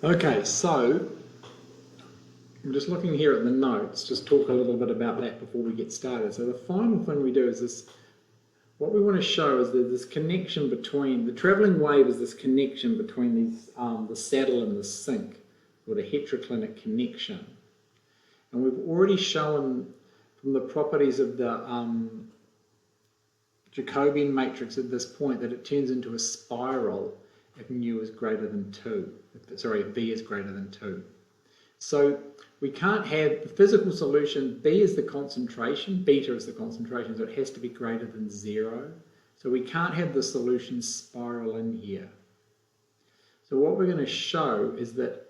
Okay, so I'm just looking here at the notes, just talk a little bit about that before we get started. So the final thing we do is this, what we want to show is that this connection between, the travelling wave is this connection between these, the saddle and the sink, or the heteroclinic connection. And we've already shown from the properties of the Jacobian matrix at this point that it turns into a spiral if mu is greater than 2, if v is greater than 2. So we can't have the physical solution, B is the concentration, beta is the concentration, so it has to be greater than 0. So we can't have the solution spiral in here. So what we're going to show is that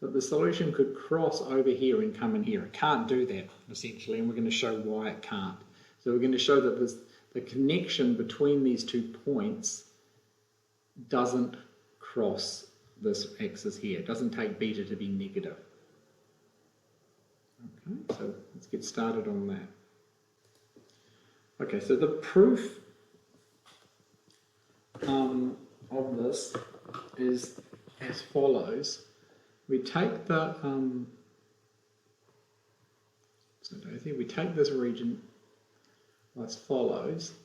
the solution could cross over here and come in here. It can't do that, essentially, and we're going to show why it can't. So we're going to show that the connection between these 2 points doesn't cross this axis here. It doesn't take beta to be negative. Okay, so let's get started on that. Okay, so the proof of this is as follows. We take the we take this region as follows.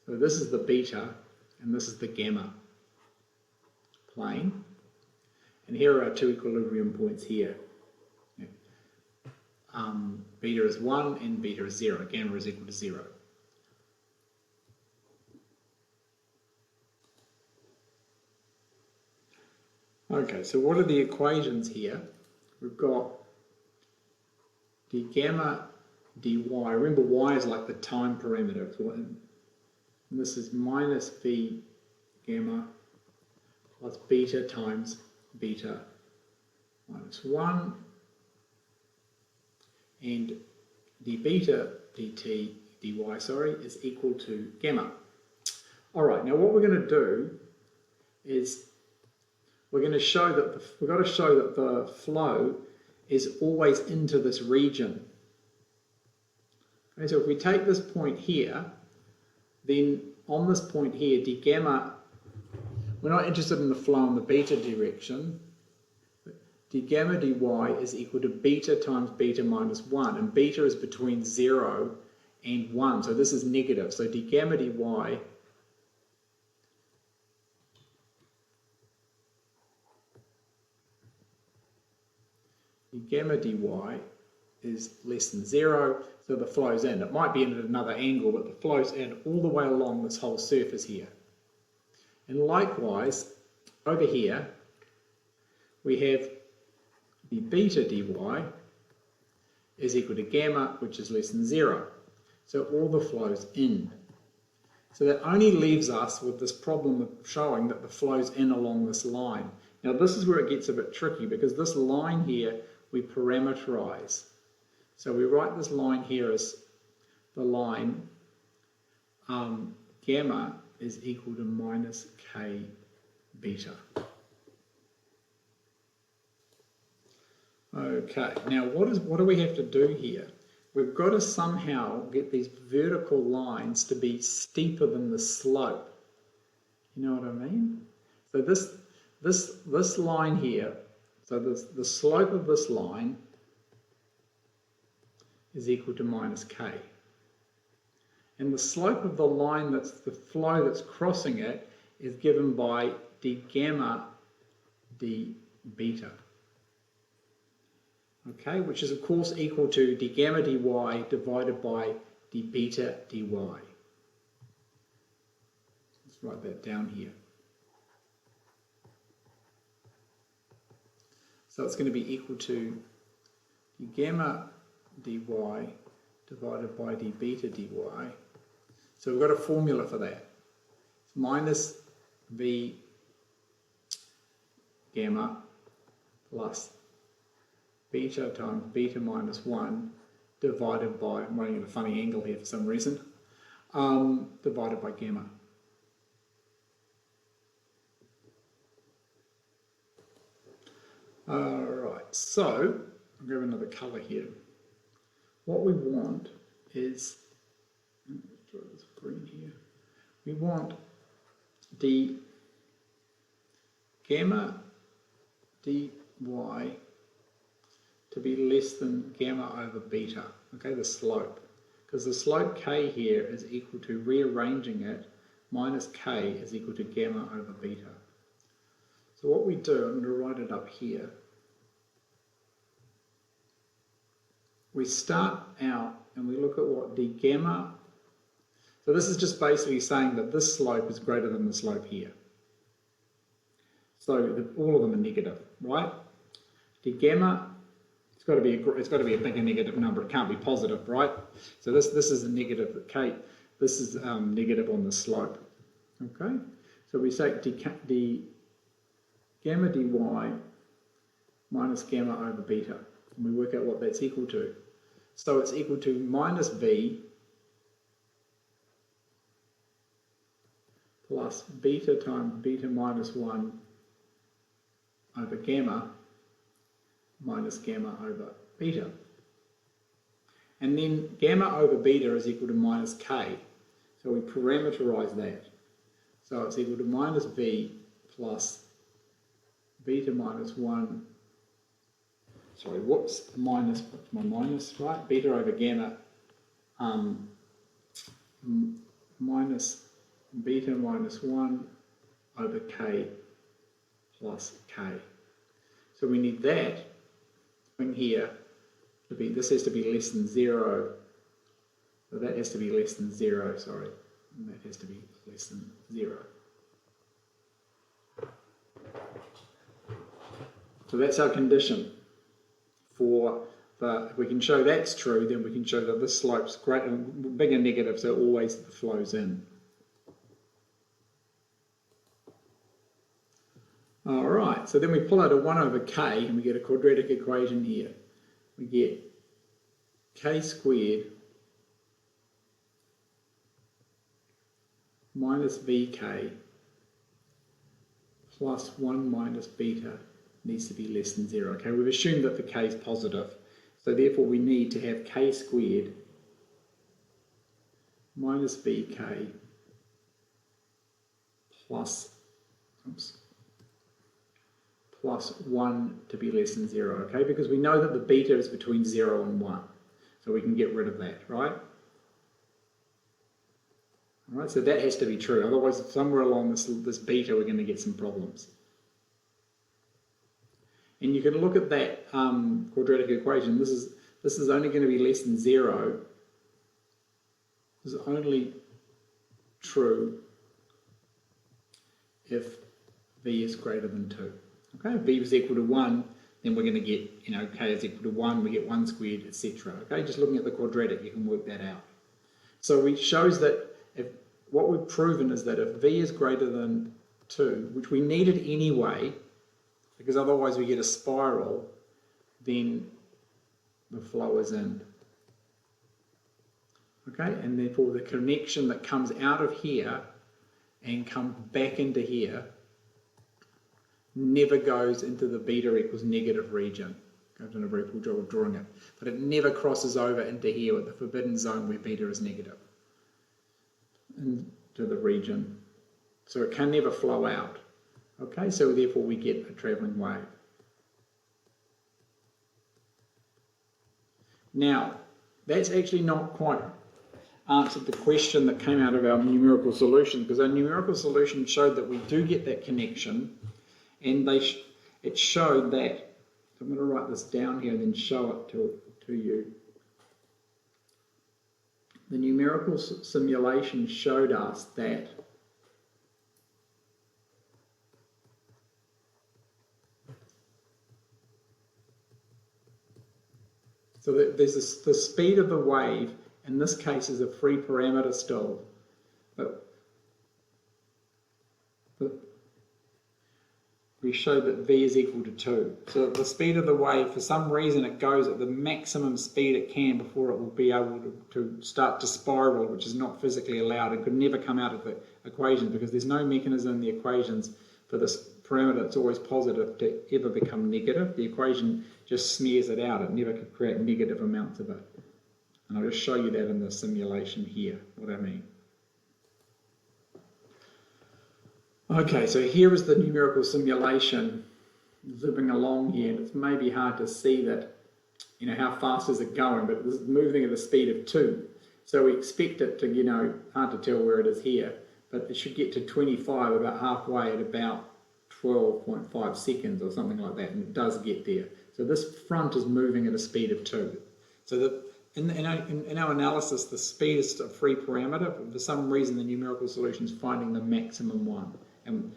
So this is the beta and this is the gamma plane, and here are our 2 equilibrium points here. Beta is 1 and beta is 0. Gamma is equal to 0. Okay, so what are the equations here? We've got d gamma dy. Remember, y is like the time parameter. And this is minus v gamma plus beta times beta minus 1. And d beta dt dy, is equal to gamma. All right, now what we're going to do is we're going to show that we've got to show that the flow is always into this region. Okay, so if we take this point here, then on this point here, d gamma, we're not interested in the flow in the beta direction. D gamma dy is equal to beta times beta minus 1, and beta is between 0 and 1, so this is negative. So d gamma dy is less than 0, so the flow's in. It might be in at another angle, but the flow's in all the way along this whole surface here. And likewise, over here, we have the beta dy is equal to gamma, which is less than 0. So all the flow's in. So that only leaves us with this problem of showing that the flow's in along this line. Now this is where it gets a bit tricky, because this line here we parameterize. So we write this line here as the line gamma is equal to minus k beta. Okay, now what do we have to do here? We've got to somehow get these vertical lines to be steeper than the slope. You know what I mean? So this line here, so the slope of this line is equal to minus k. And the slope of the line that's the flow that's crossing it is given by d gamma d beta. Okay, which is of course equal to d gamma dy divided by d beta dy. Let's write that down here. So it's going to be equal to d gamma dy divided by d beta dy. So we've got a formula for that. It's minus v gamma plus beta times beta minus 1 divided by, I'm running at a funny angle here for some reason, divided by gamma. Alright, so I'll grab another colour here. What we want is, let's draw this green here, we want d gamma dy to be less than gamma over beta, okay, the slope. Because the slope k here is equal to, rearranging it, minus k is equal to gamma over beta. So what we do, I'm going to write it up here. We start out and we look at what d gamma, so this is just basically saying that this slope is greater than the slope here. So all of them are negative, right? D gamma, it's got to be a bigger negative number. It can't be positive, right? So this is a negative k. This is negative on the slope. Okay. So we say d gamma dy minus gamma over beta, and we work out what that's equal to. So it's equal to minus v plus beta times beta minus 1 over gamma minus gamma over beta. And then gamma over beta is equal to minus k. So we parameterize that. So it's equal to minus v plus beta minus 1. Sorry, whoops, minus, what's my minus, right? Beta over gamma minus beta minus 1 over k plus k. So we need that thing here to be, this has to be less than 0. So that has to be less than 0, sorry. And that has to be less than 0. So that's our condition for the, if we can show that's true, then we can show that this slope's great, bigger negative, so always flows in. Alright, so then we pull out a 1 over k and we get a quadratic equation here. We get k squared minus vk plus 1 minus beta needs to be less than 0. Okay, we've assumed that the k is positive, so therefore we need to have k squared minus vk plus, plus 1 to be less than 0, okay? Because we know that the beta is between 0 and 1, so we can get rid of that, right? All right, so that has to be true, otherwise somewhere along this beta we're going to get some problems. And you can look at that quadratic equation. This is only going to be less than 0. This is only true if v is greater than 2. Okay, if v is equal to 1, then we're going to get, k is equal to 1, we get 1 squared, etc. Okay, just looking at the quadratic, you can work that out. So it shows that what we've proven is that if v is greater than 2, which we needed anyway, because otherwise we get a spiral, then the flow is in. Okay, and therefore the connection that comes out of here and comes back into here never goes into the beta equals negative region. I've done a very poor job of drawing it, but it never crosses over into here with the forbidden zone where beta is negative, into the region. So it can never flow out. Okay, so therefore we get a travelling wave. Now, that's actually not quite answered the question that came out of our numerical solution, because our numerical solution showed that we do get that connection, and it showed that, so I'm going to write this down here and then show it to you. The numerical simulation showed us that so that there's the speed of the wave, in this case, is a free parameter still, but we showed that v is equal to 2. So the speed of the wave, for some reason, it goes at the maximum speed it can before it will be able to start to spiral, which is not physically allowed and could never come out of the equation, because there's no mechanism in the equations for this parameter that's always positive to ever become negative. The equation just smears it out. It never could create negative amounts of it. And I'll just show you that in the simulation here, what I mean. Okay, so here is the numerical simulation zipping along here, and it's maybe hard to see that, you know, how fast is it going, but it's moving at the speed of 2. So we expect it to, you know, hard to tell where it is here, but it should get to 25 about halfway at about 12.5 seconds or something like that, and it does get there. So this front is moving at a speed of 2. So in our analysis, the speed is a free parameter, but for some reason the numerical solution is finding the maximum one. And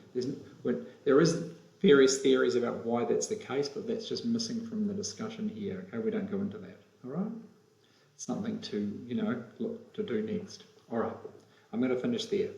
there is various theories about why that's the case, but that's just missing from the discussion here. Okay, we don't go into that. All right, something to, you know, look to do next. All right, I'm going to finish there.